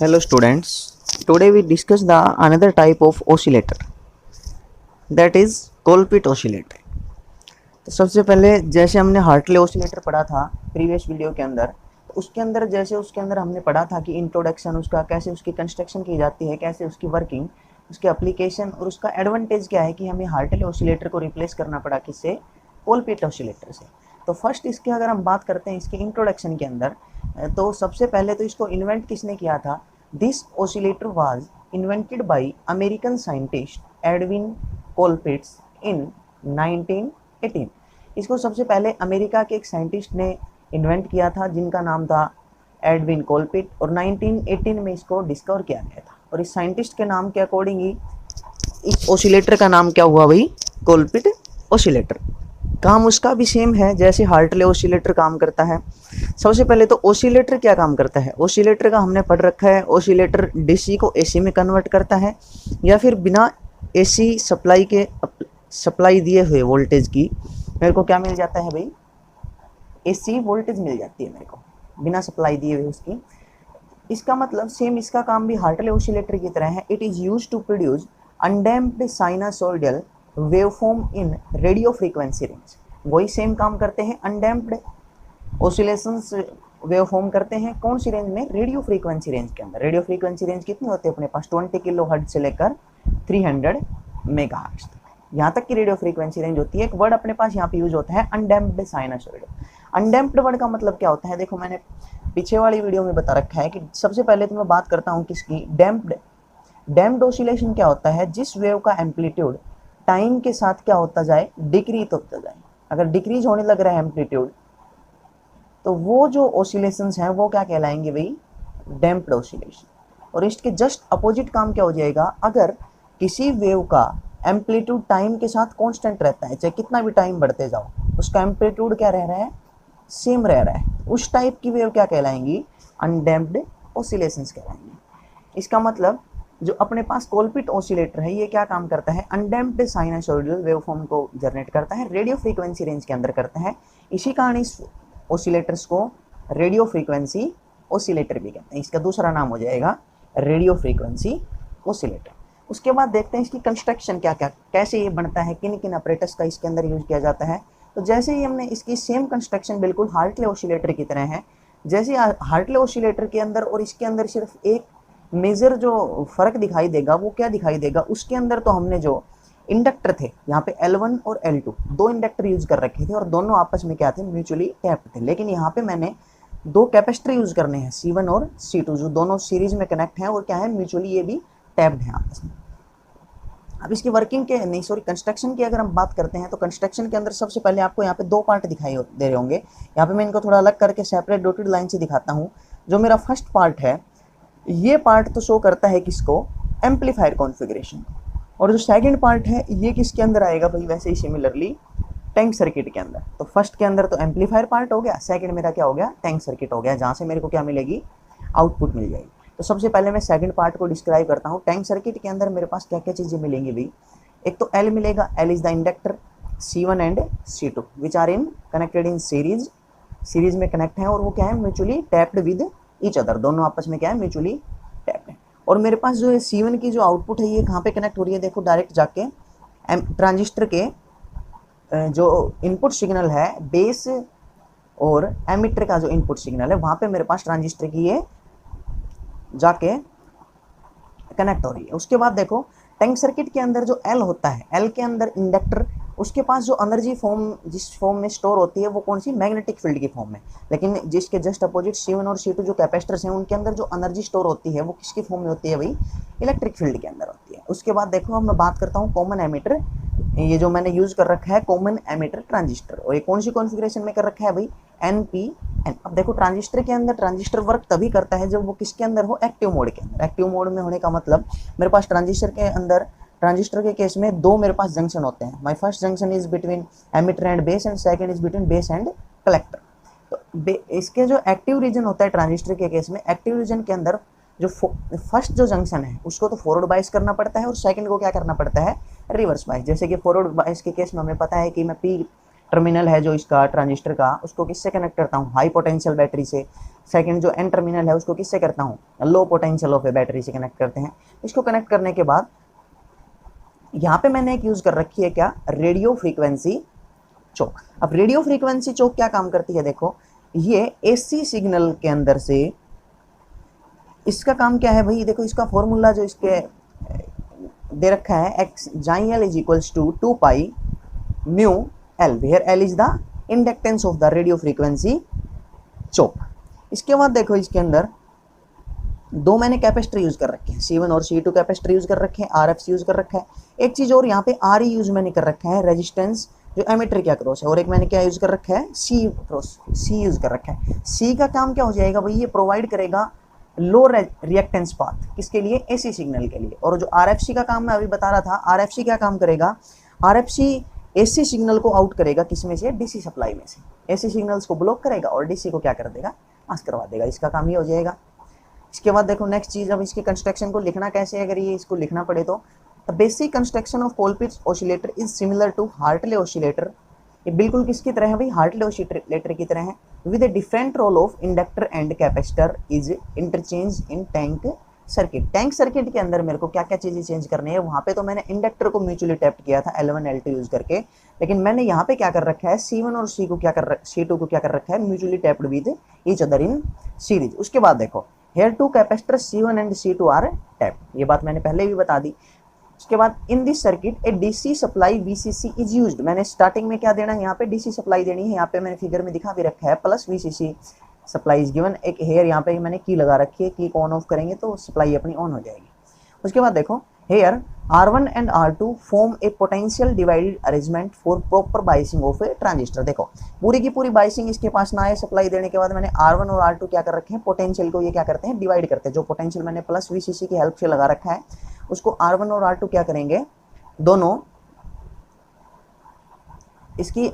Hello students, today we discuss the another type of oscillator that is Colpit oscillator। तो सबसे पहले जैसे हमने हार्टले oscillator पढ़ा था प्रीवियस वीडियो के अंदर, तो उसके अंदर उसके अंदर हमने पढ़ा था कि इंट्रोडक्शन उसका कैसे उसकी कंस्ट्रक्शन की जाती है, कैसे उसकी वर्किंग, उसके एप्लीकेशन और उसका एडवांटेज क्या है कि हमें हार्टले oscillator को रिप्लेस करना पड़ा किससे, कोलपिट oscillator से। तो फर्स्ट इसके अगर हम बात करते हैं इसके इंट्रोडक्शन के अंदर, तो सबसे पहले तो इसको इन्वेंट किसने किया था। This oscillator was invented by American scientist Edwin Colpitts in 1918। इसको सबसे पहले अमेरिका के एक साइंटिस्ट ने इन्वेंट किया था जिनका नाम था एडविन कोलपिट, और 1918 में इसको डिस्कवर किया गया था। और इस साइंटिस्ट के नाम के अकॉर्डिंग ही इस ओसिलेटर का नाम क्या हुआ भाई, कोलपिट ओसिलेटर। काम उसका भी सेम है जैसे हार्टले ओसिलेटर काम करता है। सबसे पहले तो ओसिलेटर क्या काम करता है, ओसिलेटर का हमने पढ़ रखा है। ओसिलेटर डीसी को एसी में कन्वर्ट करता है, या फिर बिना एसी सप्लाई दिए हुए वोल्टेज की मेरे को क्या मिल जाता है भाई, एसी वोल्टेज मिल जाती है मेरे को बिना सप्लाई दिए हुए उसकी। इसका मतलब सेम इसका काम भी हार्टले ओसिलेटर की तरह है। It is use to produce undamped sinusoidal waveform in radio frequency range. वही सेम काम करते हैं, अनडैम्प्ड ओसिलेशंस वेवफॉर्म करते हैं कौन सी रेंज में, रेडियो फ्रीक्वेंसी रेंज के अंदर। रेडियो फ्रीक्वेंसी रेंज कितनी होती है अपने पास, 20 किलो हर्ट्ज से लेकर 300 मेगाहर्ट्ज तक, यहाँ तक की रेडियो फ्रीक्वेंसी रेंज होती है। एक वर्ड अपने पास यहाँ पे यूज होता है अनडैम्प्ड साइनसोइडल। अनडैम्प्ड वर्ड का मतलब क्या होता है, देखो मैंने पीछे वाली वीडियो में बता रखा है कि सबसे पहले तो मैं बात करता हूँ किसकी, डैम्प्ड ओसिलेशन क्या होता है, जिस वेव का एम्पलीट्यूड टाइम के साथ क्या होता जाए, डिक्रीज होता जाए। अगर डिक्रीज होने लग रहा है एम्पलीट्यूड, तो वो जो ओसिलेशंस हैं वो क्या कहलाएंगे भाई, डैम्प्ड ओसिलेशन। और इसके जस्ट अपोजिट काम क्या हो जाएगा, अगर किसी वेव का एम्पलीट्यूड टाइम के साथ कांस्टेंट रहता है, चाहे कितना भी टाइम बढ़ते जाओ उसका एम्पलीट्यूड क्या रह रहा है, सेम रह रहा है, उस टाइप की वेव क्या कहलाएंगी, अनडैम्प्ड ओसिलेशंस कहलाएंगी। इसका मतलब जो अपने पास कोलपिट ओसिलेटर है ये क्या काम करता है, अनडैम्प्ड साइनसोइडल वेवफॉर्म को जनरेट करता है, रेडियो फ्रीक्वेंसी रेंज के अंदर करता है। इसी कारण इस ओसिलेटर्स को रेडियो फ्रीक्वेंसी ओसिलेटर भी कहते हैं। इसका दूसरा नाम हो जाएगा रेडियो फ्रीक्वेंसी ओसिलेटर। उसके बाद देखते हैं इसकी कंस्ट्रक्शन क्या क्या, कैसे ये बनता है, किन किन ऑपरेटर्स का इसके अंदर यूज किया जाता है। तो जैसे ही हमने इसकी सेम कंस्ट्रक्शन बिल्कुल हार्टले ओसिलेटर की तरह है, जैसे हार्टले ओसिलेटर के अंदर और इसके अंदर सिर्फ एक मेजर जो फर्क दिखाई देगा वो क्या दिखाई देगा, उसके अंदर तो हमने जो इंडक्टर थे यहाँ पे L1 और L2 दो इंडक्टर यूज कर रखे थे और दोनों आपस में क्या थे, म्यूचुअली टैप्ड थे। लेकिन यहाँ पे मैंने दो कैपेसिटर यूज करने हैं C1 और C2 जो दोनों सीरीज में कनेक्ट हैं और क्या है, म्यूचुअली ये भी टैप्ड हैं आपस में। अब इसकी वर्किंग के कंस्ट्रक्शन की अगर हम बात करते हैं तो कंस्ट्रक्शन के अंदर सबसे पहले आपको यहाँ पे दो पार्ट दिखाई दे रहे होंगे। यहाँ पे मैं इनको थोड़ा अलग करके सेपरेट डॉटेड लाइन से दिखाता हूँ। जो मेरा फर्स्ट पार्ट है ये पार्ट तो शो करता है किसको, एम्पलीफायर कॉन्फ़िगरेशन। और जो सेकंड पार्ट है ये किसके अंदर आएगा भाई, वैसे ही सिमिलरली टैंक सर्किट के अंदर। तो फर्स्ट के अंदर तो एम्पलीफायर पार्ट हो गया, सेकंड मेरा क्या हो गया, टैंक सर्किट हो गया, जहाँ से मेरे को क्या मिलेगी, आउटपुट मिल जाएगी। तो सबसे पहले मैं सेकंड पार्ट को डिस्क्राइब करता हूँ। टैंक सर्किट के अंदर मेरे पास क्या क्या चीज़ें मिलेंगी भाई, एक तो L मिलेगा, L is the inductor, C1 and C2 which are in connected in series में कनेक्ट है और वो क्या है, mutually tapped with each other, दोनों आपस में क्या है, म्यूचुअली टैप्ड है। और मेरे पास जो है C1 की जो आउटपुट है ये कहाँ पे कनेक्ट हो रही है, देखो डायरेक्ट जाके ट्रांजिस्टर के जो इनपुट सिग्नल है बेस और एमिटर का जो इनपुट सिग्नल है वहाँ पे मेरे पास ट्रांजिस्टर की ये जाके कनेक्ट हो रही है। उसके बाद देखो टैंक सर्किट के अंदर जो L होता है, L के अंदर इंडक्टर, उसके पास जो एनर्जी जिस फॉर्म में स्टोर होती है वो कौन सी, मैग्नेटिक फील्ड की फॉर्म में। लेकिन जिसके जस्ट अपोजिट C1 और C2 जो कैपेसिटर्स हैं उनके अंदर जो एनर्जी स्टोर होती है वो किसकी फॉर्म में होती है भाई, इलेक्ट्रिक फील्ड के अंदर होती है। उसके बाद देखो अब मैं बात करता हूँ कॉमन एमीटर, ये जो मैंने यूज कर रखा है कॉमन एमीटर ट्रांजिस्टर, और ये कौन सी कॉन्फ़िगरेशन में कर रखा है भाई, NPN। अब देखो ट्रांजिस्टर के अंदर ट्रांजिस्टर वर्क तभी करता है जब वो किसके अंदर हो, एक्टिव मोड के अंदर। एक्टिव मोड में होने का मतलब मेरे पास ट्रांजिस्टर के केस में दो मेरे पास जंक्शन होते हैं। My first junction is between emitter and base and second is between base and collector. तो इसके जो एक्टिव रीजन होता है ट्रांजिस्टर के केस में, एक्टिव रीजन के अंदर जो फर्स्ट जो जंक्शन है उसको तो फॉरवर्ड बायस करना पड़ता है और सेकंड को क्या करना पड़ता है, रिवर्स बायस। जैसे कि फॉरवर्ड बायस के केस में हमें पता है कि मैं पी टर्मिनल है जो इसका ट्रांजिस्टर का, उसको किससे कनेक्ट करता हूँ, हाई पोटेंशियल बैटरी से। सेकंड जो एन टर्मिनल है उसको किससे करता हूँ, low potential of A battery से कनेक्ट करते हैं। इसको कनेक्ट करने के बाद यहाँ पे मैंने एक यूज कर रखी है क्या, रेडियो फ्रीक्वेंसी चोक। अब रेडियो फ्रीक्वेंसी चोक क्या काम करती है, देखो ये एसी सिग्नल के अंदर से, इसका काम क्या है भाई, देखो इसका फॉर्मूला जो इसके दे रखा है, एक्स जाई L is equals to 2 pi mu L, where L is the inductance of the radio frequency choke. इसके बाद देखो इसके अंदर दो मैंने कैपेसिटर यूज कर रखे हैं, C1 और C2 कैपेसिटर यूज कर रखे हैं, RF यूज कर रखा है। एक चीज और यहाँ पे RE यूज मैंने कर रखा है, रेजिस्टेंस जो एमीटर के अक्रॉस है, और एक मैंने क्या यूज कर रखा है, C यूज कर रखा है। C का काम क्या हो जाएगा भाई, ये प्रोवाइड करेगा लो रिएक्टेंस पाथ, किसके लिए, AC सिग्नल के लिए। और जो RFC का काम मैं अभी बता रहा था, RFC क्या काम करेगा, RFC AC सिग्नल को आउट करेगा किसमें से, DC सप्लाई में से, AC सिग्नल्स को ब्लॉक करेगा और DC को क्या कर देगा, पास करवा देगा, इसका काम ये हो जाएगा। इसके बाद देखो नेक्स्ट चीज, अब इसके कंस्ट्रक्शन को लिखना कैसे, अगर ये इसको लिखना पड़े तो basic construction of Colpitts oscillator is similar to Hartley oscillator. ये बिल्कुल किसकी तरह है भाई, हार्टले ऑसिलेटर की तरह है, with a different role of inductor and capacitor is interchange in tank circuit. Tank circuit के अंदर मेरे को क्या क्या चीजें चेंज करनी है, वहां पे तो मैंने इंडक्टर को म्यूचुअली टैप्ड किया था L1 L2 यूज करके, लेकिन मैंने यहाँ पे क्या कर रखा है, C1 और C2 को क्या कर रखा है, mutually tapped with each other in series. उसके बाद देखो here two capacitors C1 and C2 are tapped, ये बात मैंने पहले भी बता दी। उसके बाद in this circuit A DC supply VCC is used, मैंने स्टार्टिंग में क्या देना है, यहाँ पे DC सप्लाई देनी है, यहाँ पे मैंने फिगर में दिखा भी रखा है, plus VCC supply is given. एक हेयर यहाँ पे मैंने की लगा रखी है, की को ऑन ऑफ करेंगे तो सप्लाई अपनी ऑन हो जाएगी। उसके बाद देखो here R1 and R2 form a potential divided arrangement for proper biasing of a transistor. देखो पूरी की पूरी बाइसिंग इसके पास ना है, सप्लाई देने के बाद मैंने R1 और R2 क्या कर रखे हैं, पोटेंशियल को ये क्या करते हैं, डिवाइड करते हैं। जो पोटेंशियल मैंने प्लस VCC की हेल्प से लगा रखा है, उसको R1 और R2 क्या करेंगे, दोनों इसकी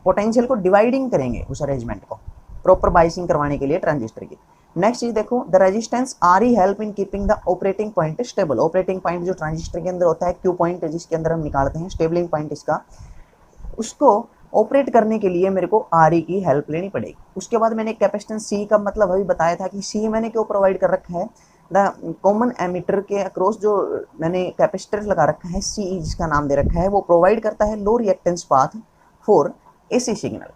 पोटेंशियल को डिवाइडिंग करेंगे, उस अरेंजमेंट को प्रॉपर बाइसिंग करवाने के लिए ट्रांजिस्टर की। नेक्स्ट चीज देखो, the resistance RE help in keeping the operating point stable. Operating point जो ट्रांजिस्टर के अंदर होता है, Q पॉइंट जिसके अंदर हम निकालते हैं, स्टेबलिंग पॉइंट इसका, उसको ऑपरेट करने के लिए मेरे को RE की हेल्प लेनी पड़ेगी। उसके बाद मैंने कैपेसिटेंस C का मतलब अभी बताया था कि C मैंने क्यों प्रोवाइड कर रखा है, द कॉमन एमीटर के अक्रॉस जो मैंने कैपेसिटर लगा रखा है, C जिसका नाम दे रखा है, वो प्रोवाइड करता है low reactance path for AC signal.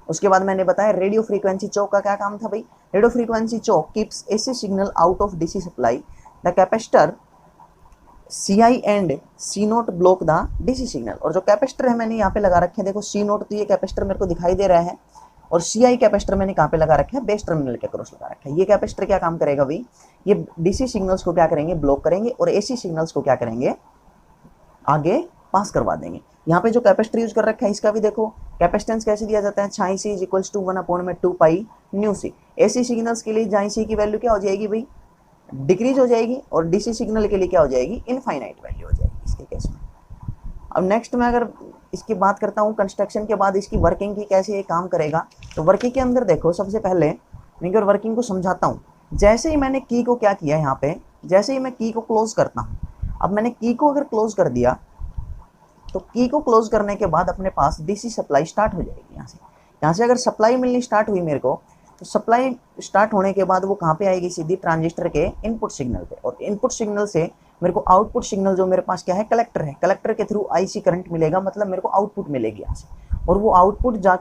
उसके बाद मैंने बताया रेडियो फ्रीक्वेंसी चोक का क्या काम था भाई, radio frequency choke keeps AC signal out of DC supply, the capacitor CI and C0 block the DC signal. और जो कैपेसिटर है मैंने यहाँ पे लगा रखे हैं, देखो C0 तो ये कैपेसिटर मेरे को दिखाई दे रहा है, और CI कैपेसिटर मैंने कहाँ पे लगा रखा है, बेस टर्मिनल के क्रॉस लगा रखा है। ये कैपेसिटर क्या काम करेगा भाई, ये DC सिग्नल्स को क्या करेंगे, ब्लॉक करेंगे, और AC सिग्नल्स को क्या करेंगे, आगे पास करवा देंगे। यहाँ पे जो कैपेसिटर यूज कर रखा है, इसका भी देखो कैपेसिटेंस कैसे दिया जाता है, छाई C is equals to 1/2 pi nu C। AC signals के लिए जाई C की वैल्यू क्या हो जाएगी भाई, डिक्रीज हो जाएगी, और DC सिग्नल के लिए क्या हो जाएगी, इनफाइनाइट वैल्यू हो जाएगी इसके केस में। अब नेक्स्ट मैं अगर इसकी बात करता हूँ कंस्ट्रक्शन के बाद इसकी वर्किंग की, कैसे ये काम करेगा, तो वर्किंग के अंदर देखो सबसे पहले मैं वर्किंग को समझाता हूँ। जैसे ही मैंने की को क्या किया यहाँ पे, जैसे ही मैं की को क्लोज करता हूँ, अब मैंने की को अगर क्लोज कर दिया, तो की को क्लोज करने के बाद अपने पास DC सप्लाई स्टार्ट हो जाएगी। यहाँ से अगर सप्लाई मिलनी स्टार्ट हुई मेरे को, तो सप्लाई स्टार्ट होने के बाद वो कहाँ पे आएगी, सीधी ट्रांजिस्टर के इनपुट सिग्नल पे, और इनपुट सिग्नल से मेरे को आउटपुट सिग्नल जो मेरे पास क्या है, कलेक्टर है, कलेक्टर के थ्रू IC करंट मिलेगा, मतलब मेरे को आउटपुट मिलेगी यहाँ से, और वो आउटपुट जा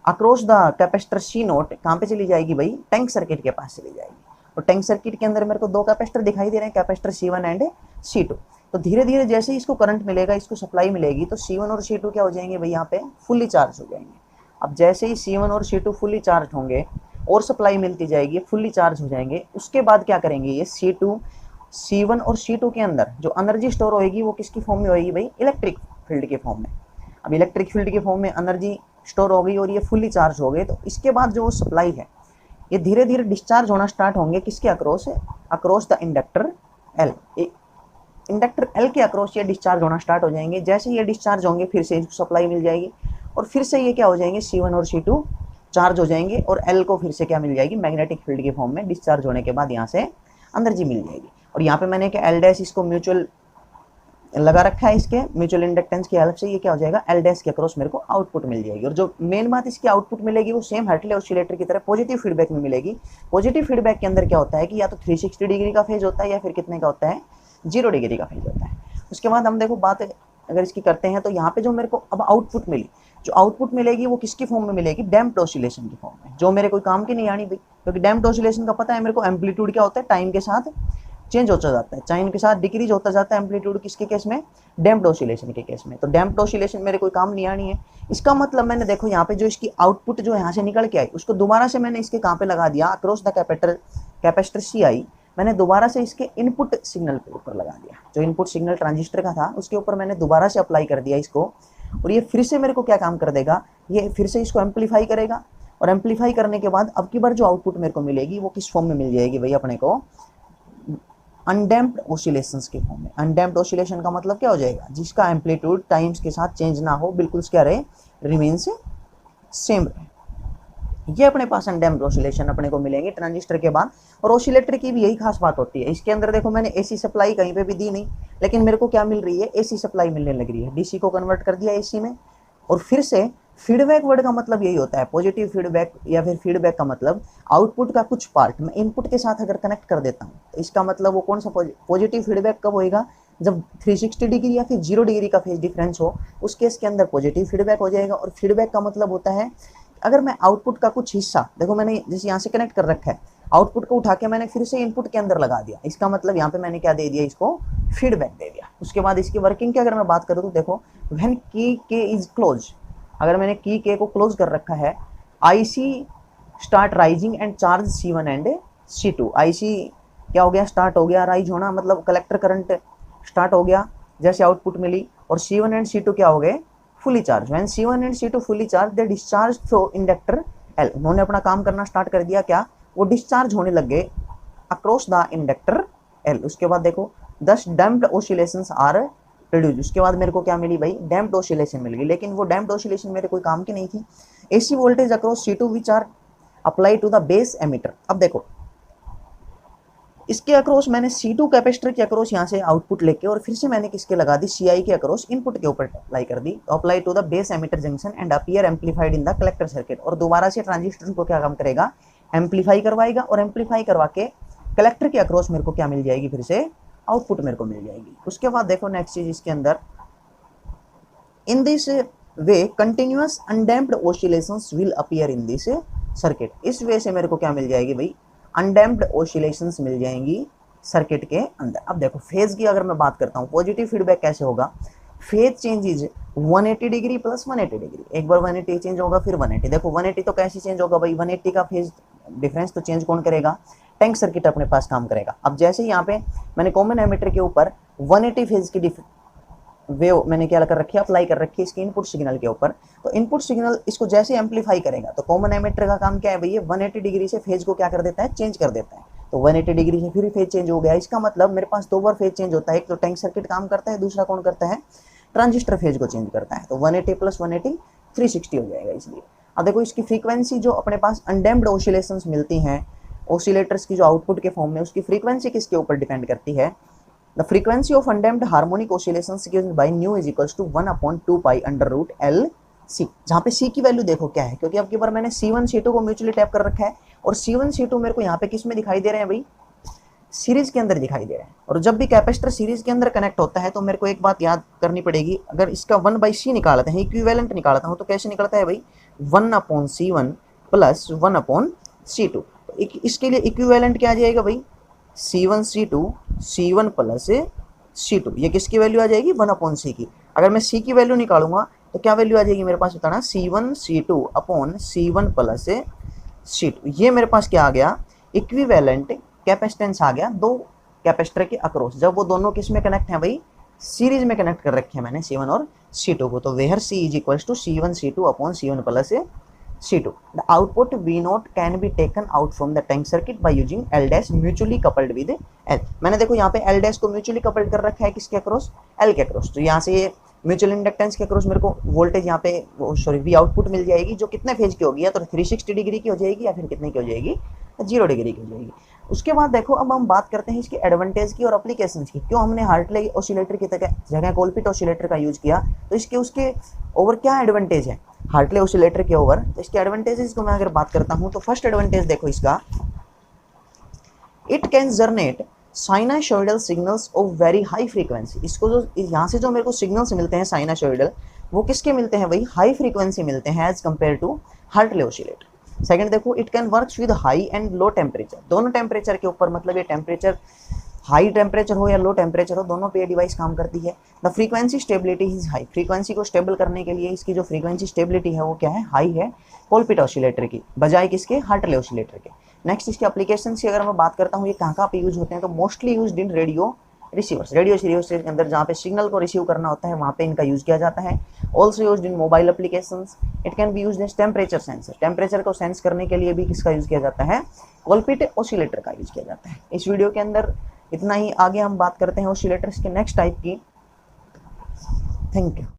अक्रॉस द कैपेसिटर C0 कहाँ पे चली जाएगी भाई, टैंक सर्किट के पास चली जाएगी। और टैंक सर्किट के अंदर मेरे को दो कैपेसिटर दिखाई दे रहे हैं, कैपेसिटर C1 एंड C2। तो धीरे धीरे जैसे ही इसको करंट मिलेगा, इसको सप्लाई मिलेगी, तो C1 और C2 क्या हो जाएंगे भाई, यहाँ पे फुल्ली चार्ज हो जाएंगे। अब जैसे ही C1 और C2 फुल्ली चार्ज होंगे और सप्लाई मिलती जाएगी, फुल्ली चार्ज हो जाएंगे, उसके बाद क्या करेंगे, ये C1 और C2 के अंदर जो एनर्जी स्टोर होगी वो किसकी फॉर्म में होगी भाई, इलेक्ट्रिक फील्ड के फॉर्म में। अब इलेक्ट्रिक फील्ड के फॉर्म में एनर्जी स्टोर हो गई और ये फुल्ली चार्ज हो गए, तो इसके बाद जो सप्लाई है ये धीरे धीरे डिस्चार्ज होना स्टार्ट होंगे, किसके अक्रॉस है, across the inductor L। Inductor L के अक्रॉस ये डिस्चार्ज होना स्टार्ट हो जाएंगे। जैसे ये डिस्चार्ज होंगे, फिर से इसको सप्लाई मिल जाएगी, और फिर से ये क्या हो जाएंगे, C1 और C2 चार्ज हो जाएंगे, और L को फिर से क्या मिल जाएगी, मैग्नेटिक फील्ड के फॉर्म में डिस्चार्ज होने के बाद यहाँ से एनर्जी मिल जाएगी। और यहाँ पे मैंने क्या L डैश इसको म्यूचुअल लगा रखा है इसके म्यूचुअल इंडक्टेंस की हेल्प से, ये क्या हो जाएगा, एल डैश के अक्रॉस मेरे को आउटपुट मिल जाएगी। और जो मेन बात इसकी आउटपुट मिलेगी वो सेम हार्टले ऑसिलेटर की तरह पॉजिटिव फीडबैक में मिलेगी। पॉजिटिव फीडबैक के अंदर क्या होता है कि या तो 360 डिग्री का फेज होता है या फिर कितने का होता है, 0 डिग्री का फेज होता है। उसके बाद हम देखो बात अगर इसकी करते हैं तो यहाँ पे जो मेरे को अब आउटपुट मिली, जो आउटपुट मिलेगी वो किसकी फॉर्म में मिलेगी, डैम्प्ड ऑसिलेशन की फॉर्म में, जो मेरे कोई काम की नहीं आनी भाई, क्योंकि डैम्प्ड ऑसिलेशन का पता है मेरे को एम्पलीट्यूड क्या होता है, टाइम के साथ चेंज होता जाता है, टाइम के साथ डिक्रीज होता जाता है एम्पलीट्यूड, किसके केस में, डैम्प्ड ऑसिलेशन के केस में। तो डैम्प्ड ऑसिलेशन मेरे कोई काम नहीं आनी है। इसका मतलब मैंने देखो यहाँ पे जो इसकी आउटपुट जो यहाँ से निकल के आई उसको दोबारा से मैंने इसके कहाँ पे लगा दिया, अक्रॉस द कैपेसिटर सी आई, मैंने दोबारा से इसके इनपुट सिग्नल के ऊपर लगा दिया, जो इनपुट सिग्नल ट्रांजिस्टर का था उसके ऊपर मैंने दोबारा से अप्लाई कर दिया इसको। और ये फिर से मेरे को क्या काम कर देगा, ये फिर से इसको एम्पलीफाई करेगा, और एम्पलीफाई करने के बाद अब की बार जो आउटपुट मेरे को मिलेगी वो किस फॉर्म में मिल जाएगी भाई अपने को, अनडैम्प्ड ऑसिलेशंस के फॉर्म में। अनडैम्प्ड ऑसिलेशन का मतलब क्या हो जाएगा, जिसका एम्पलीट्यूड टाइम्स के साथ चेंज ना हो, बिल्कुल क्या रहे, रिमेन्स सेम रहे, ये अपने पास अनडैम्प्ड ऑसिलेशन अपने को मिलेंगे ट्रांजिस्टर के बाद। और ऑसिलेटर की भी यही खास बात होती है, इसके अंदर देखो मैंने एसी सप्लाई कहीं पे भी दी नहीं, लेकिन मेरे को क्या मिल रही है, एसी सप्लाई मिलने लग रही है, डीसी को कन्वर्ट कर दिया एसी में। और फिर से फीडबैक वर्ड का मतलब यही होता है, पॉजिटिव फीडबैक या फिर फीडबैक का मतलब आउटपुट का कुछ पार्ट मैं इनपुट के साथ अगर कनेक्ट कर देता हूँ तो इसका मतलब वो कौन सा पॉजिटिव फीडबैक कब होएगा, जब 360 डिग्री या फिर 0 डिग्री का फेज डिफरेंस हो, उस केस के अंदर पॉजिटिव फीडबैक हो जाएगा। और फीडबैक का मतलब होता है अगर मैं आउटपुट का कुछ हिस्सा, देखो मैंने जैसे यहाँ से कनेक्ट कर रखा है, आउटपुट को उठा के मैंने फिर से इनपुट के अंदर लगा दिया, इसका मतलब यहाँ पे मैंने क्या दे दिया, इसको फीडबैक दे दिया। उसके बाद इसकी वर्किंग की अगर मैं बात करूँ तो देखो व्हेन की के इज क्लोज, अगर मैंने की के को क्लोज कर रखा है, IC start rising and charge C1 and C2, IC क्या हो गया, स्टार्ट हो गया राइज होना, मतलब कलेक्टर करंट स्टार्ट हो गया जैसे आउटपुट मिली, और C1 एंड C2 क्या हो गए, fully charge. When C1 and C2 fully charge they discharge through inductor L, उन्होंने अपना काम करना स्टार्ट कर दिया, क्या, वो डिस्चार्ज होने लग गए अक्रॉस द इंडक्टर L। उसके बाद देखो दस डैम्प्ड ऑसिलेशंस आर प्रोड्यूस, उसके बाद मेरे को क्या मिली भाई, डैम्प्ड ऑसिलेशन मिल गई, लेकिन वो डैम्प्ड ऑसिलेशन मेरे कोई काम की नहीं थी। AC voltage across C2 which are apply to the base emitter, अब देखो इसके अक्रॉस मैंने C2 कैपेसिटर के अक्रॉस यहाँ से आउटपुट लेके और फिर से मैंने किसके लगा दी, CI के अक्रॉस इनपुट के ऊपर अप्लाई कर दी, apply to the base emitter junction and appear amplified in the collector circuit. और दोबारा से ट्रांजिस्टर को क्या काम करेगा, एम्पलीफाई करवाएगा, और एम्पलीफाई करवा के कलेक्टर के अक्रॉस मेरे को क्या मिल जाएगी, फिर से आउटपुट मेरे को मिल जाएगी। उसके बाद देखो नेक्स्ट चीज इसके अंदर, in this way continuous undamped oscillations will appear in this circuit, इस वे से मेरे को क्या मिल जाएगी भाई, अनडैम्प्ड ऑसिलेशंस मिल जाएंगी सर्किट के अंदर। अब देखो फेज की अगर मैं बात करता हूँ, पॉजिटिव फीडबैक कैसे होगा, phase change is 180 degree plus 180 degree, एक बार 180 चेंज होगा फिर 180, देखो 180 तो कैसे चेंज होगा भाई, 180 का फेज डिफरेंस तो चेंज कौन करेगा, टैंक सर्किट अपने पास काम करेगा। अब जैसे यहाँ पे मैंने कॉमन एमीटर के ऊपर 180 फेज की वेव मैंने क्या कर रखी है, अप्लाई कर रखी है इसके इनपुट सिग्नल के ऊपर, तो इनपुट सिग्नल इसको जैसे एम्पलीफाई करेगा तो कॉमन एमीटर का काम क्या है भैया, 180 डिग्री से फेज को क्या कर देता है, चेंज कर देता है। तो 180 डिग्री से फिर फेज चेंज हो गया, इसका मतलब मेरे पास दो बार फेज चेंज होता है, एक तो टैंक सर्किट काम करता है, दूसरा कौन करता है, ट्रांजिस्टर फेज को चेंज करता है। तो 180 प्लस 180 360 हो जाएगा इसलिए। अब देखो इसकी फ्रीक्वेंसी जो अपने पास अनडैम्प्ड ऑसिलेशंस मिलती हैं ऑसिलेटर्स की जो आउटपुट के फॉर्म में, उसकी फ्रीक्वेंसी किसके ऊपर डिपेंड करती है, the frequency of undamped harmonic oscillations given by nu is equals to 1/2 pi under root L C, जहाँ पे सी की वैल्यू देखो क्या है, क्योंकि अब की बार मैंने C1 C2 को म्यूचुअली टैप कर रखा है, और C1 C2 मेरे को यहाँ पे किस में दिखाई दे रहे हैं भाई, सीरीज के अंदर दिखाई दे रहे हैं। और जब भी कैपेसिटर सीरीज के अंदर कनेक्ट होता है तो मेरे को एक बात याद करनी पड़ेगी, अगर इसका 1/c निकालते हैं, इक्विवेलेंट निकालता हूँ, तो कैसे निकलता है भाई, 1/C1 प्लस 1/C2। तो इसके लिए इक्विवेलेंट क्या आ जाएगा भाई, C1 C2 C1 plus C2, ये किसकी वैल्यू आ जाएगी, 1/C की। अगर मैं C की वैल्यू निकालूंगा तो क्या वैल्यू आ जाएगी मेरे पास, बताना, C1 C2 upon C1 plus C2, ये मेरे पास क्या आ गया, इक्विवेलेंट कैपेसिटेंस आ गया दो कैपेसिटर के अक्रॉस, जब वो दोनों किस में कनेक्ट हैं भाई, सीरीज में कनेक्ट कर रखे हैं मैंने C1 और C2 को। तो where C is equals to C1 C2 upon C1 plus C2। The output V0 can be taken out from the tank circuit by using L dash mutually coupled with L। मैंने देखो यहाँ पे L dash को mutually coupled कर रखा है किसके across, L के अक्रॉस। तो यहाँ से ये म्यूचुअल इंडक्टेंस के अक्रॉस मेरे को वोल्टेज यहाँ पे सॉरी V आउटपुट मिल जाएगी, जो कितने फेज की होगी, या तो 360 डिग्री की हो जाएगी या फिर कितने की हो जाएगी, 0 डिग्री की हो जाएगी। उसके बाद देखो अब हम बात करते हैं इसकी एडवांटेज की और एप्लीकेशंस की। क्यों हमने हार्टले ऑसिलेटर की जगह कोलपिट ऑसिलेटर का यूज किया, तो इसके उसके ओवर क्या एडवांटेज है हार्टले ऑसिलेटर के ओवर। तो इसके एडवांटेजेस को मैं अगर बात करता हूँ तो फर्स्ट एडवांटेज देखो इसका, it can generate sinusoidal signals of very high frequency. इसको जो यहाँ से जो मेरे को सिग्नल्स मिलते हैं साइनासॉइडल, वो किसके मिलते हैं, वही हाई फ्रीक्वेंसी मिलते हैं as compared to Hartley oscillator. Second देखो, it can work with high and low temperature, दोनों टेम्परेचर के ऊपर, मतलब ये टेम्परेचर हाई टेम्परेचर हो या लो टेम्परेचर हो, दोनों पे ये डिवाइस काम करती है। The frequency stability is high, frequency को स्टेबल करने के लिए इसकी जो फ्रीक्वेंसी स्टेबिलिटी है वो क्या है, हाई है कोलपिट ऑसिलेटर की बजाय किसके, हार्टले ऑसिलेटर के। नेक्स्ट इसके एप्लीकेशन की अगर मैं बात करता हूँ ये कहाँ कहाँ पे यूज होते हैं, तो mostly use in radio receivers, radio receivers के अंदर जहाँ पे सिग्नल को रिसीव करना होता है वहाँ पे इनका यूज किया जाता है। Also use in mobile applications, it can be use as temperature sensor, temperature को सेंस करने के लिए भी किसका यूज किया जाता है, कोलपिट ऑसिलेटर का यूज किया जाता है। इस वीडियो के अंदर इतना ही, आगे हम बात करते हैं ऑसिलेटर्स के नेक्स्ट टाइप की। Thank you.